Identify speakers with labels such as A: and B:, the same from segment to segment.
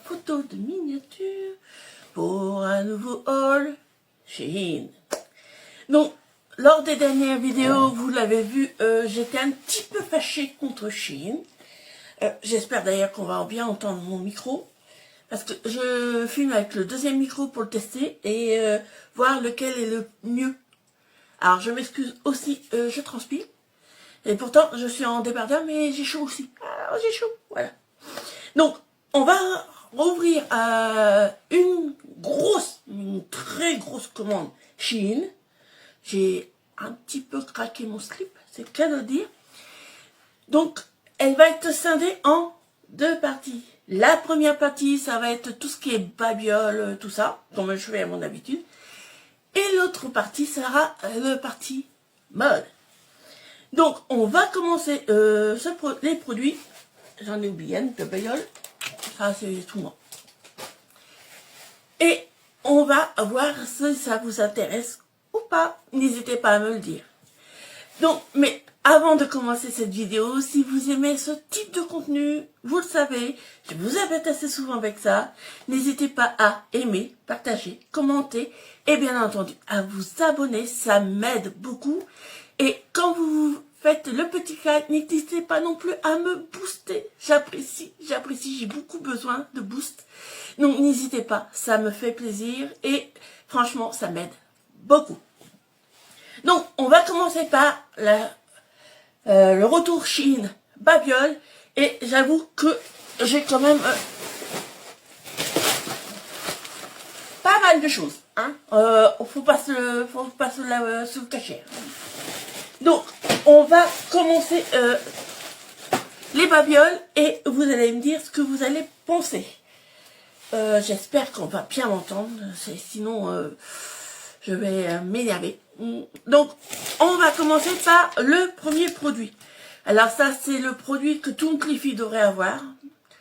A: photo de miniature pour un nouveau haul Shein. Donc, lors des dernières vidéos, vous l'avez vu, j'étais un petit peu fâchée contre Shein. J'espère d'ailleurs qu'on va bien entendre mon micro. Parce que je filme avec le deuxième micro pour le tester et voir lequel est le mieux. Alors, je m'excuse aussi, je transpire. Et pourtant, je suis en débardeur, mais j'ai chaud aussi. Alors, j'ai chaud, voilà. Donc, on va rouvrir une très grosse commande Shein. J'ai un petit peu craqué mon slip, c'est le cas de le dire. Donc, elle va être scindée en deux parties. La première partie, ça va être tout ce qui est babiole, tout ça, comme je fais à mon habitude. Et l'autre partie sera la partie mode. Donc, on va commencer les produits. J'en ai oublié une de babiole. Ça, c'est tout moi. Et on va voir si ça vous intéresse ou pas. N'hésitez pas à me le dire. Donc, mais avant de commencer cette vidéo, si vous aimez ce type de contenu, vous le savez, je vous embête assez souvent avec ça. N'hésitez pas à aimer, partager, commenter et bien entendu à vous abonner, ça m'aide beaucoup. Et quand vous faites le petit like, n'hésitez pas non plus à me booster. J'apprécie, j'ai beaucoup besoin de boost. Donc n'hésitez pas, ça me fait plaisir et franchement, ça m'aide beaucoup. Donc, on va commencer par le retour Shein babiole. Et j'avoue que j'ai quand même pas mal de choses. Hein. Faut pas se le cacher. Donc, on va commencer les babioles et vous allez me dire ce que vous allez penser. J'espère qu'on va bien m'entendre. Sinon, je vais m'énerver. Donc, on va commencer par le premier produit. Alors ça, c'est le produit que toutes les filles devraient avoir.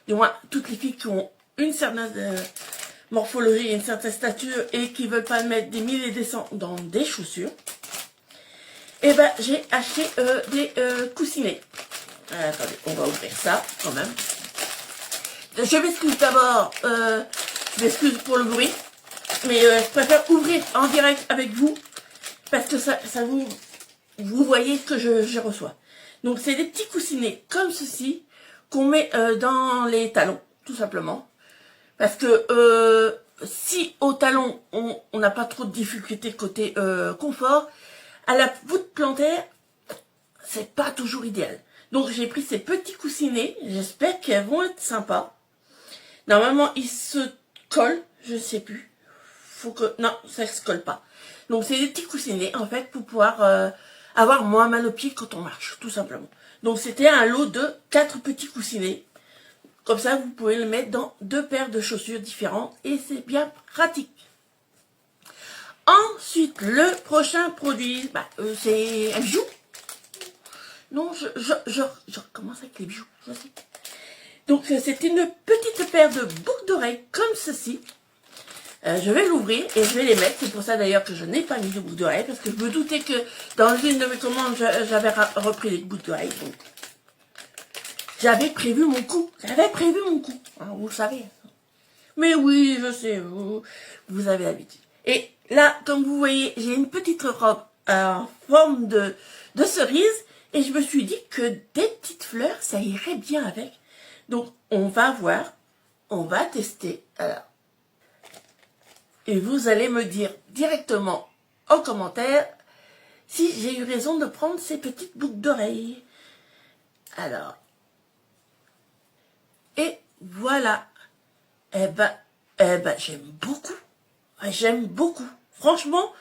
A: Du moins, toutes les filles qui ont une certaine morphologie, une certaine stature et qui ne veulent pas mettre des 1000 et des cents dans des chaussures. Et ben, j'ai acheté des coussinets. Attendez, on va ouvrir ça quand même. Je m'excuse d'abord, je m'excuse pour le bruit. Mais je préfère ouvrir en direct avec vous parce que ça vous voyez ce que je reçois. Donc c'est des petits coussinets comme ceci qu'on met dans les talons, tout simplement. Parce que si au talon on n'a pas trop de difficultés côté confort, à la voûte plantaire, c'est pas toujours idéal. Donc j'ai pris ces petits coussinets, j'espère qu'elles vont être sympas. Normalement ils se collent, je ne sais plus. Non, ça ne se colle pas. Donc, c'est des petits coussinets, en fait, pour pouvoir avoir moins mal aux pieds quand on marche, tout simplement. Donc, c'était un lot de 4 petits coussinets. Comme ça, vous pouvez le mettre dans 2 paires de chaussures différentes et c'est bien pratique. Ensuite, le prochain produit, c'est un bijou. Non, je recommence avec les bijoux, je sais. Donc, c'est une petite paire de boucles d'oreilles comme ceci. Je vais l'ouvrir et je vais les mettre. C'est pour ça d'ailleurs que je n'ai pas mis de boucles d'oreilles. Parce que je me doutais que dans une de mes commandes, j'avais repris les boucles d'oreilles. Donc, j'avais prévu mon coup. Hein, vous le savez. Mais oui, je sais. Vous avez l'habitude. Et là, comme vous voyez, j'ai une petite robe en forme de cerise. Et je me suis dit que des petites fleurs, ça irait bien avec. Donc, on va voir. On va tester. Alors. Et vous allez me dire directement en commentaire si j'ai eu raison de prendre ces petites boucles d'oreilles. Alors. Et voilà. Eh ben, j'aime beaucoup. J'aime beaucoup. Franchement,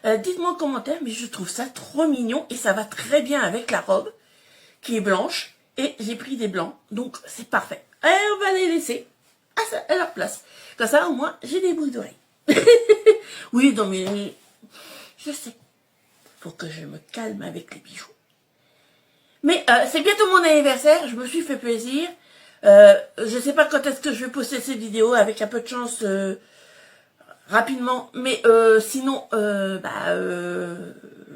A: dites-moi en commentaire, mais je trouve ça trop mignon et ça va très bien avec la robe qui est blanche. Et j'ai pris des blancs, donc c'est parfait. Et on va les laisser à leur place. Comme ça, au moins, j'ai des boucles d'oreilles. Oui, non mais je sais, faut que je me calme avec les bijoux. Mais c'est bientôt mon anniversaire, je me suis fait plaisir. Je sais pas quand est-ce que je vais poster cette vidéo, avec un peu de chance rapidement. Mais sinon,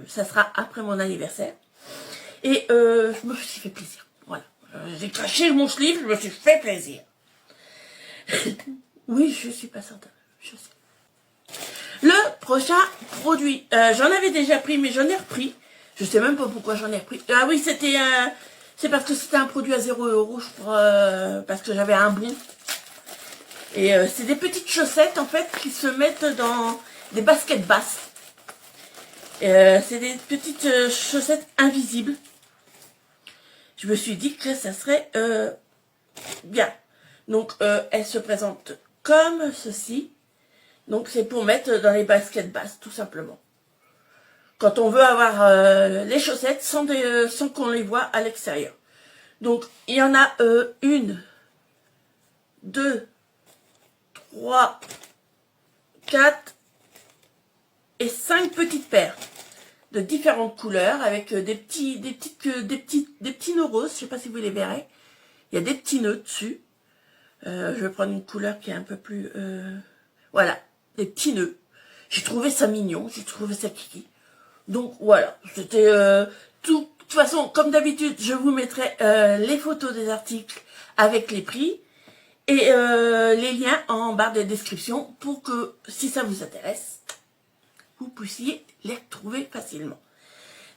A: ça sera après mon anniversaire. Et je me suis fait plaisir. Voilà, j'ai craché mon slip, je me suis fait plaisir. Oui, je suis pas certaine. Je sais. Le prochain produit, j'en avais déjà pris, mais j'en ai repris. Je sais même pas pourquoi j'en ai repris. Ah oui, c'était c'est parce que c'était un produit à 0 €, je crois, parce que j'avais un bon. Et c'est des petites chaussettes, en fait, qui se mettent dans des baskets basses. C'est des petites chaussettes invisibles. Je me suis dit que ça serait bien. Donc, elles se présentent comme ceci. Donc, c'est pour mettre dans les baskets basses, tout simplement. Quand on veut avoir les chaussettes sans qu'on les voit à l'extérieur. Donc, il y en a 1, 2, 3, 4 et 5 petites paires de différentes couleurs avec des petits nœuds roses. Je sais pas si vous les verrez. Il y a des petits nœuds dessus. Je vais prendre une couleur qui est un peu plus... voilà, des petits nœuds. J'ai trouvé ça mignon, j'ai trouvé ça kiki. Donc voilà, c'était de toute façon, comme d'habitude, je vous mettrai les photos des articles avec les prix et les liens en barre de description pour que, si ça vous intéresse, vous puissiez les retrouver facilement.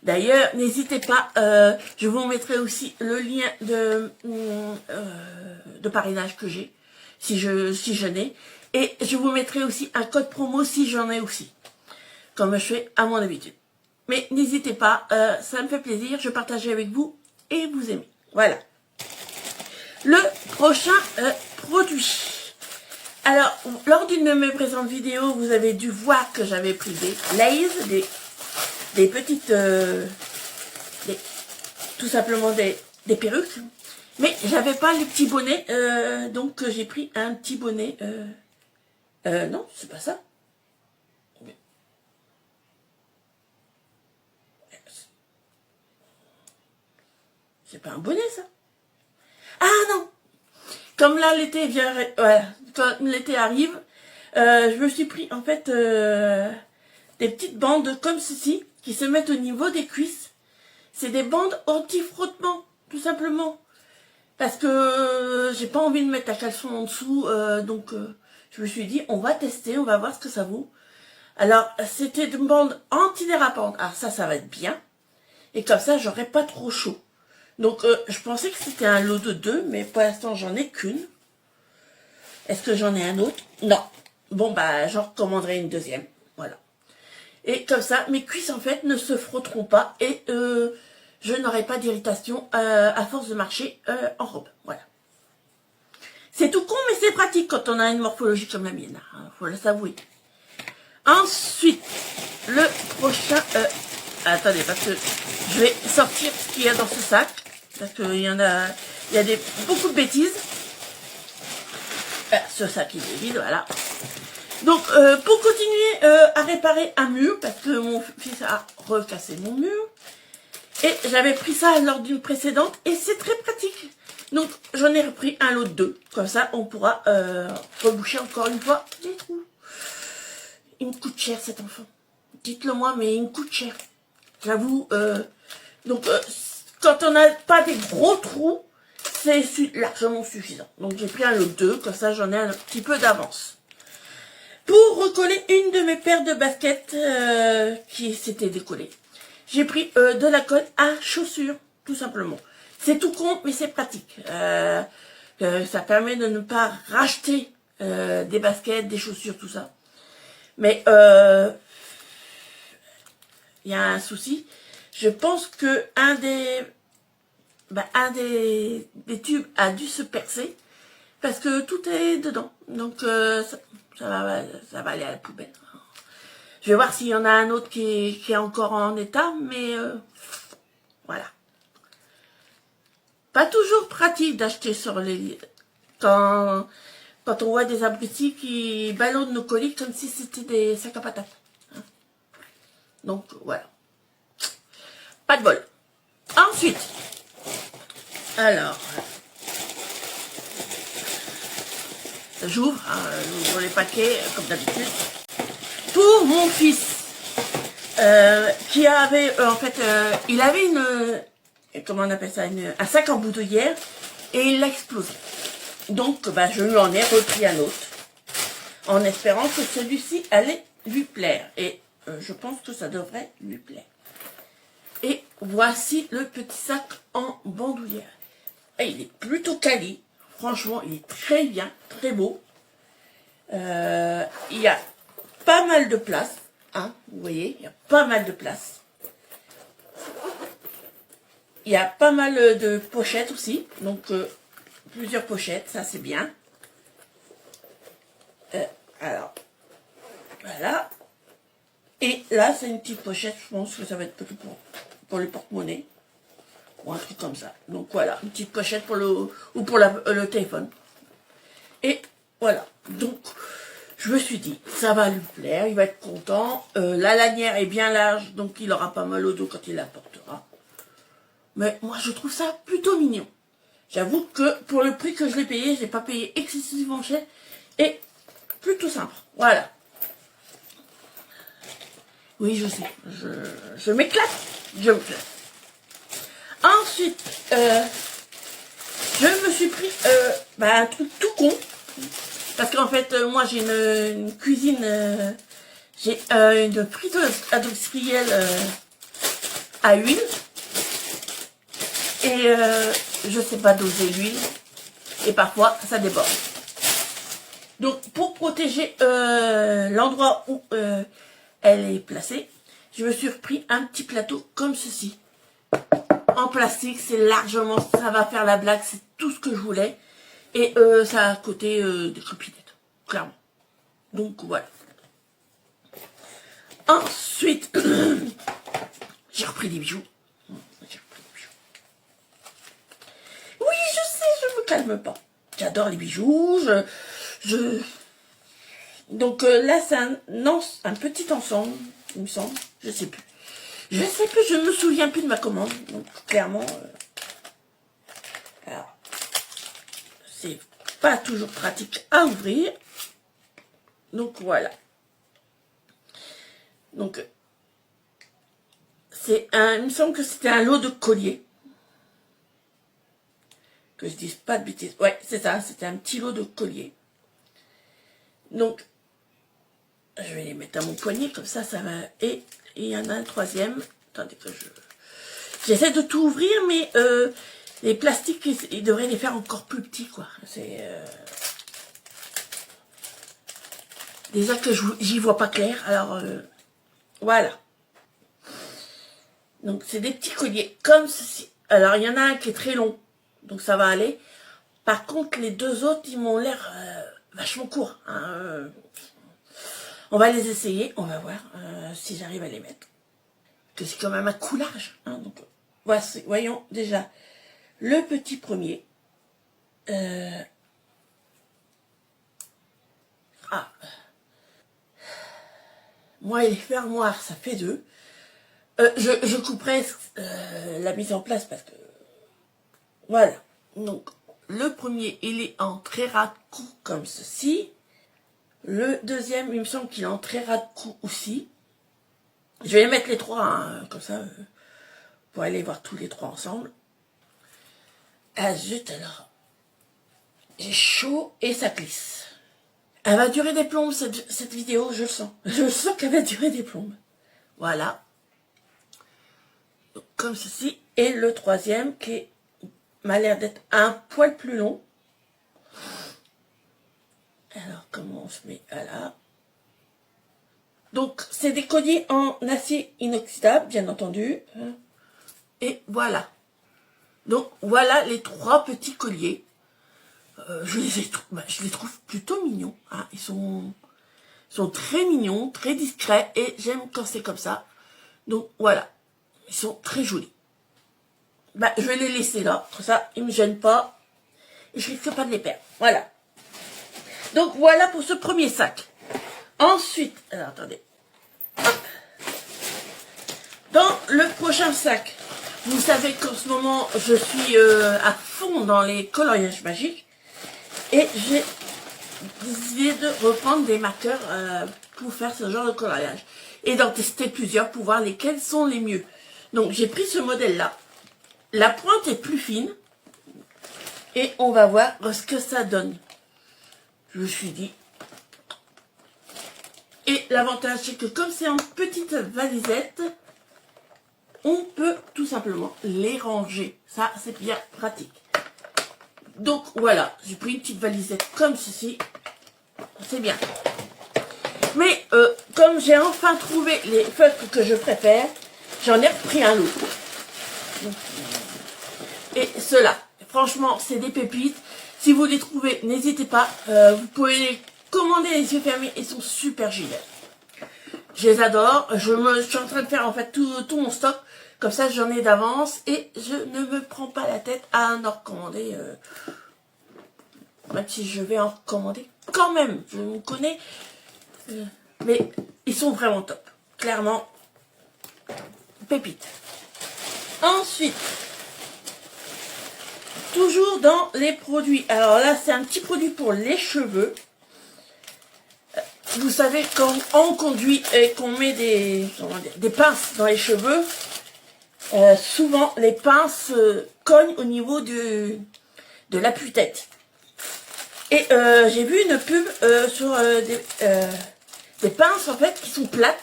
A: D'ailleurs, n'hésitez pas, je vous mettrai aussi le lien de parrainage que j'ai, si je n'ai. Et je vous mettrai aussi un code promo si j'en ai aussi, comme je fais à mon habitude. Mais n'hésitez pas, ça me fait plaisir, je partage avec vous et vous aimez. Voilà. Le prochain produit. Alors, lors d'une de mes présentes vidéos, vous avez dû voir que j'avais pris des Lay's, des petites, tout simplement des perruques. Mais j'avais pas les petits bonnets, donc j'ai pris un petit bonnet. Non, c'est pas ça. C'est pas un bonnet, ça. Ah non. Comme là, l'été vient, voilà, quand l'été arrive, je me suis pris, en fait, des petites bandes comme ceci, qui se mettent au niveau des cuisses. C'est des bandes anti-frottement, tout simplement. Parce que j'ai pas envie de mettre un caleçon en dessous, donc je me suis dit, on va tester, on va voir ce que ça vaut. Alors, c'était une bande antidérapante. Alors ça va être bien. Et comme ça, j'aurai pas trop chaud. Donc, je pensais que c'était un lot de 2, mais pour l'instant, j'en ai qu'une. Est-ce que j'en ai un autre? Non. Bon, bah, j'en recommanderai une deuxième. Voilà. Et comme ça, mes cuisses, en fait, ne se frotteront pas et je n'aurai pas d'irritation à force de marcher en robe. Voilà. C'est tout con, mais c'est pratique quand on a une morphologie comme la mienne. Hein, faut le s'avouer. Ensuite, le prochain... attendez, parce que je vais sortir ce qu'il y a dans ce sac. Parce qu'il y en a... Il y a beaucoup de bêtises. Ce sac, il est vide, voilà. Donc, pour continuer à réparer un mur, parce que mon fils a recassé mon mur, et j'avais pris ça lors d'une précédente, et c'est très pratique. Donc, j'en ai repris un lot de 2. Comme ça, on pourra reboucher encore une fois les trous. Il me coûte cher, cet enfant. Dites-le moi, mais il me coûte cher. J'avoue. Donc, quand on n'a pas des gros trous, c'est largement suffisant. Donc, j'ai pris un lot de 2. Comme ça, j'en ai un petit peu d'avance. Pour recoller une de mes paires de baskets qui s'était décollée, j'ai pris de la colle à chaussures, tout simplement. C'est tout con, mais c'est pratique. Ça permet de ne pas racheter des baskets, des chaussures, tout ça. Mais il y a un souci. Je pense que un des tubes a dû se percer parce que tout est dedans. Donc ça va aller à la poubelle. Je vais voir s'il y en a un autre qui est encore en état, mais voilà. Pas toujours pratique d'acheter sur les... Quand on voit des abrutis qui ballonnent nos colis comme si c'était des sacs à patates. Hein. Donc, voilà. Pas de bol. Ensuite, alors, j'ouvre les paquets, comme d'habitude. Pour mon fils, qui avait, en fait, il avait comment on appelle ça, un sac en boutonnière, et il l'a explosé. Donc, bah, je lui en ai repris un autre, en espérant que celui-ci allait lui plaire. Et je pense que ça devrait lui plaire. Et voici le petit sac en bandoulière. Et il est plutôt quali. Franchement, il est très bien, très beau. Il y a pas mal de place. Hein, vous voyez, il y a pas mal de place. Il y a pas mal de pochettes aussi. Donc, plusieurs pochettes, ça c'est bien. Alors, voilà. Et là, c'est une petite pochette, je pense que ça va être peut-être pour le porte-monnaie. Ou un truc comme ça. Donc voilà, une petite pochette pour le téléphone. Et voilà. Donc, je me suis dit, ça va lui plaire, il va être content. La lanière est bien large, donc il aura pas mal au dos quand il la portera. Mais moi, je trouve ça plutôt mignon. J'avoue que pour le prix que je l'ai payé, je l'ai pas payé excessivement cher. Et plutôt sympa. Voilà. Oui, je sais. Je m'éclate. Je m'éclate. Ensuite, je me suis pris un truc tout con. Parce qu'en fait, moi, j'ai une cuisine... j'ai une friteuse industrielle à huile. Et je sais pas doser l'huile. Et parfois, ça déborde. Donc, pour protéger l'endroit où elle est placée, je me suis repris un petit plateau comme ceci. En plastique, c'est largement, ça va faire la blague, c'est tout ce que je voulais. Et ça a à côté des copinettes, clairement. Donc, voilà. Ensuite, j'ai repris des bijoux. Oui, je sais, je me calme pas. J'adore les bijoux, Donc là, c'est un petit ensemble, il me semble. Je sais plus. Je me souviens plus de ma commande. Donc, clairement, alors, c'est pas toujours pratique à ouvrir. Donc, voilà. Donc, il me semble que c'était un lot de colliers. Que je dise pas de bêtises. Ouais, c'est ça, c'était un petit lot de colliers. Donc, je vais les mettre à mon poignet, comme ça, ça va... Et il y en a un troisième. Attendez que j'essaie de tout ouvrir, mais les plastiques, ils devraient les faire encore plus petits, quoi. C'est... Déjà que j'y vois pas clair, alors... voilà. Donc, c'est des petits colliers, comme ceci. Alors, il y en a un qui est très long, donc ça va aller. Par contre, les deux autres, ils m'ont l'air vachement courts. Hein, on va les essayer, on va voir si j'arrive à les mettre. Que c'est quand même un coulage. Hein, donc, voici, voyons déjà le petit premier. Moi et les fermoirs, ça fait deux. Je couperai la mise en place parce que... Voilà. Donc, le premier, il est en très ras de cou comme ceci. Le deuxième, il me semble qu'il est en très ras de cou aussi. Je vais mettre les trois, hein, comme ça, pour aller voir tous les trois ensemble. Ah zut alors. J'ai chaud et ça glisse. Elle va durer des plombes cette vidéo, je le sens. Je sens qu'elle va durer des plombes. Voilà. Donc, comme ceci. Et le troisième qui m'a l'air d'être un poil plus long. Alors, comment on se met? Voilà. Donc, c'est des colliers en acier inoxydable, bien entendu. Et voilà. Donc, voilà les trois petits colliers. Je les trouve plutôt mignons. Hein. Ils sont très mignons, très discrets. Et j'aime quand c'est comme ça. Donc, voilà. Ils sont très jolis. Je vais les laisser là. Comme ça, ils ne me gênent pas. Et je risque pas de les perdre. Voilà. Donc, voilà pour ce premier sac. Ensuite, alors attendez. Hop. Dans le prochain sac, vous savez qu'en ce moment, je suis à fond dans les coloriages magiques. Et j'ai décidé de reprendre des marqueurs pour faire ce genre de coloriage. Et d'en tester plusieurs pour voir lesquels sont les mieux. Donc, j'ai pris ce modèle-là. La pointe est plus fine. Et on va voir ce que ça donne. Je me suis dit. Et l'avantage, c'est que comme c'est en petite valisette, on peut tout simplement les ranger. Ça, c'est bien pratique. Donc voilà, j'ai pris une petite valisette comme ceci. C'est bien. Mais comme j'ai enfin trouvé les feutres que je préfère, j'en ai repris un lot. Et ceux-là, franchement, c'est des pépites. Si vous les trouvez, n'hésitez pas. Vous pouvez les commander les yeux fermés. Ils sont super géniaux. Je les adore. Je suis en train de faire en fait tout mon stock. Comme ça, j'en ai d'avance. Et je ne me prends pas la tête à en recommander. Même si je vais en recommander. Quand même, je vous connais. Mais ils sont vraiment top. Clairement, pépites. Ensuite, toujours dans les produits. Alors là, c'est un petit produit pour les cheveux. Vous savez, quand on conduit et qu'on met des pinces dans les cheveux, souvent les pinces cognent au niveau de l'appui-tête. Et j'ai vu une pub sur des pinces en fait qui sont plates.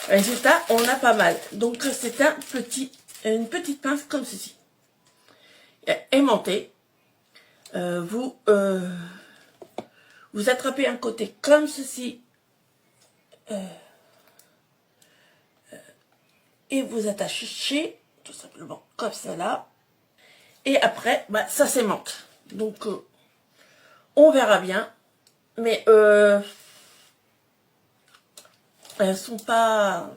A: Résultat, on a pas mal. Donc c'est une petite pince comme ceci. Aimantée. Vous attrapez un côté comme ceci. Et vous attachez tout simplement comme ça là. Et après, bah, ça s'aimante. Donc on verra bien. Mais elles sont pas...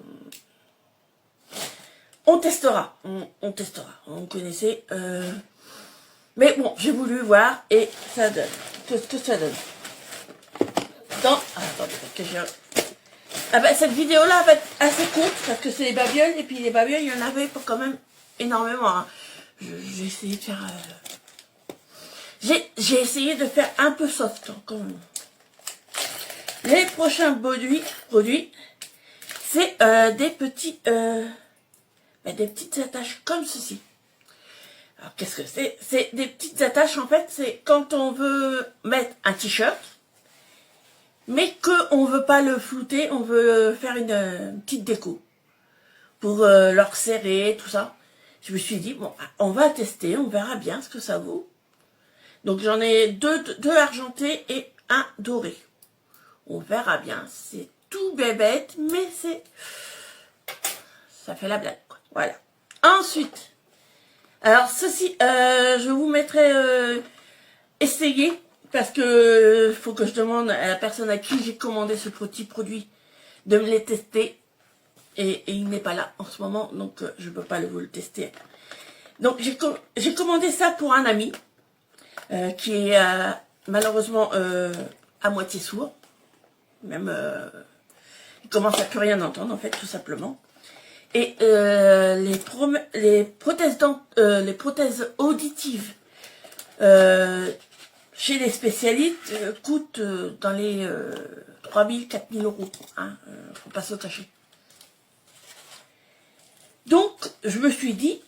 A: On testera. On testera. On connaissait. Mais bon, j'ai voulu voir et ça donne. Qu'est-ce que ça donne? Attendez, parce que j'ai... Ah ben, cette vidéo-là va être assez courte parce que c'est les babioles. Et puis les babioles, il y en avait pas quand même énormément. Hein. J'ai essayé de faire... J'ai essayé de faire un peu soft hein, quand même. Les prochains produits c'est des petites attaches comme ceci. Alors qu'est-ce que c'est? C'est des petites attaches en fait, c'est quand on veut mettre un t-shirt, mais qu'on veut pas le flouter, on veut faire une petite déco pour le resserrer, tout ça. Je me suis dit, bon, on va tester, on verra bien ce que ça vaut. Donc j'en ai deux argentés et un doré. On verra bien, c'est tout bébête, mais ça fait la blague, quoi. Voilà. Ensuite, alors ceci, je vous mettrai essayer, parce que faut que je demande à la personne à qui j'ai commandé ce petit produit de me les tester. Et il n'est pas là en ce moment, donc je ne peux pas vous le tester. Donc j'ai commandé ça pour un ami qui est malheureusement à moitié sourd. Même il commence à plus rien entendre en fait, tout simplement. Et les prothèses auditives chez les spécialistes coûtent dans les 3 000, 4 000 euros. Hein, faut pas se cacher. Donc, je me suis dit,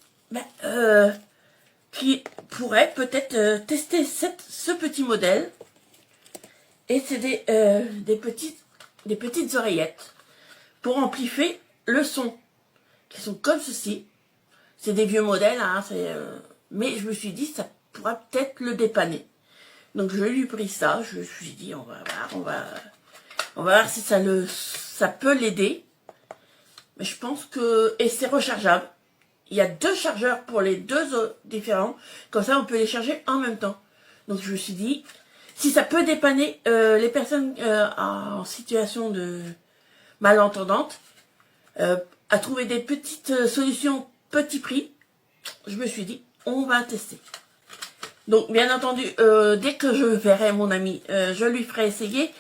A: qui pourrait peut-être tester ce petit modèle. Et c'est des petites oreillettes pour amplifier le son, qui sont comme ceci. C'est des vieux modèles, hein, mais je me suis dit, ça pourrait peut-être le dépanner. Donc je lui ai pris ça, je me suis dit, on va voir si ça peut l'aider. Mais je pense que... Et c'est rechargeable. Il y a 2 chargeurs pour les 2 différents. Comme ça, on peut les charger en même temps. Donc je me suis dit, si ça peut dépanner les personnes en situation de malentendante, à trouver des petites solutions petit prix, je me suis dit, on va tester. Donc bien entendu, dès que je verrai mon ami, je lui ferai essayer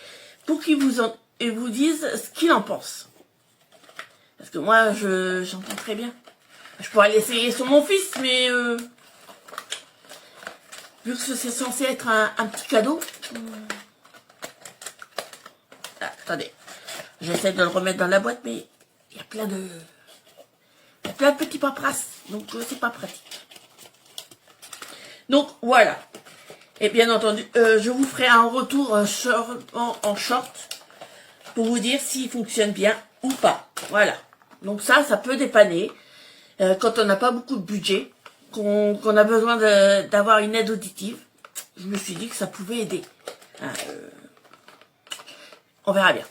A: pour qu'il vous dise ce qu'il en pense. Parce que moi, j'entends très bien. Je pourrais l'essayer sur mon fils, mais vu que c'est censé être un petit cadeau. Ah, attendez, j'essaie de le remettre dans la boîte, mais il y a plein de petits paperasses, donc c'est pas pratique. Donc voilà, Et bien entendu, je vous ferai un retour en short pour vous dire s'il fonctionne bien ou pas. Voilà. Donc ça peut dépanner quand on n'a pas beaucoup de budget, qu'on a besoin d'avoir une aide auditive. Je me suis dit que ça pouvait aider. On verra bien.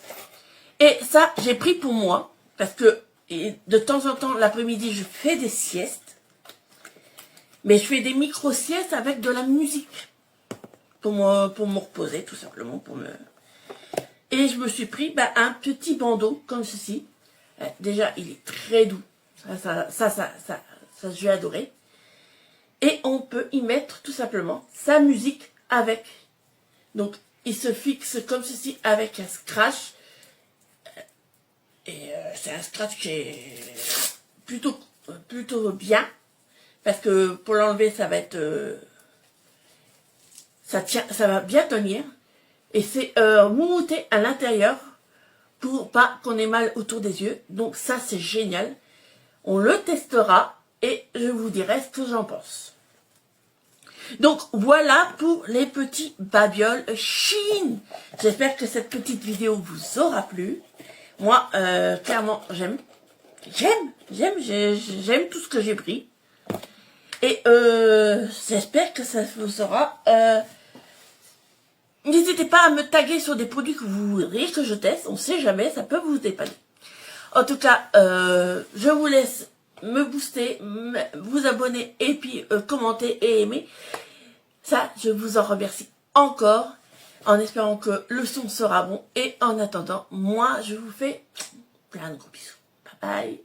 A: Et ça, j'ai pris pour moi, parce que de temps en temps, l'après-midi, je fais des siestes. Mais je fais des micro-siestes avec de la musique. Pour me reposer, tout simplement. Et je me suis pris un petit bandeau, comme ceci. Déjà, il est très doux. Ça, je vais adorer. Et on peut y mettre, tout simplement, sa musique avec. Donc, il se fixe comme ceci avec un scratch. Et c'est un scratch qui est plutôt bien. Parce que pour l'enlever, ça va être... ça va bien tenir. Et c'est moumoute à l'intérieur pour pas qu'on ait mal autour des yeux. Donc ça, c'est génial. On le testera et je vous dirai ce que j'en pense. Donc voilà pour les petits babioles Shein. J'espère que cette petite vidéo vous aura plu. Moi, clairement, j'aime tout ce que j'ai pris. Et j'espère que ça vous aura... N'hésitez pas à me taguer sur des produits que vous voudriez que je teste. On sait jamais, ça peut vous dépanner. En tout cas, je vous laisse me booster, vous abonner et puis commenter et aimer. Ça, je vous en remercie encore en espérant que le son sera bon. Et en attendant, moi, je vous fais plein de gros bisous. Bye bye.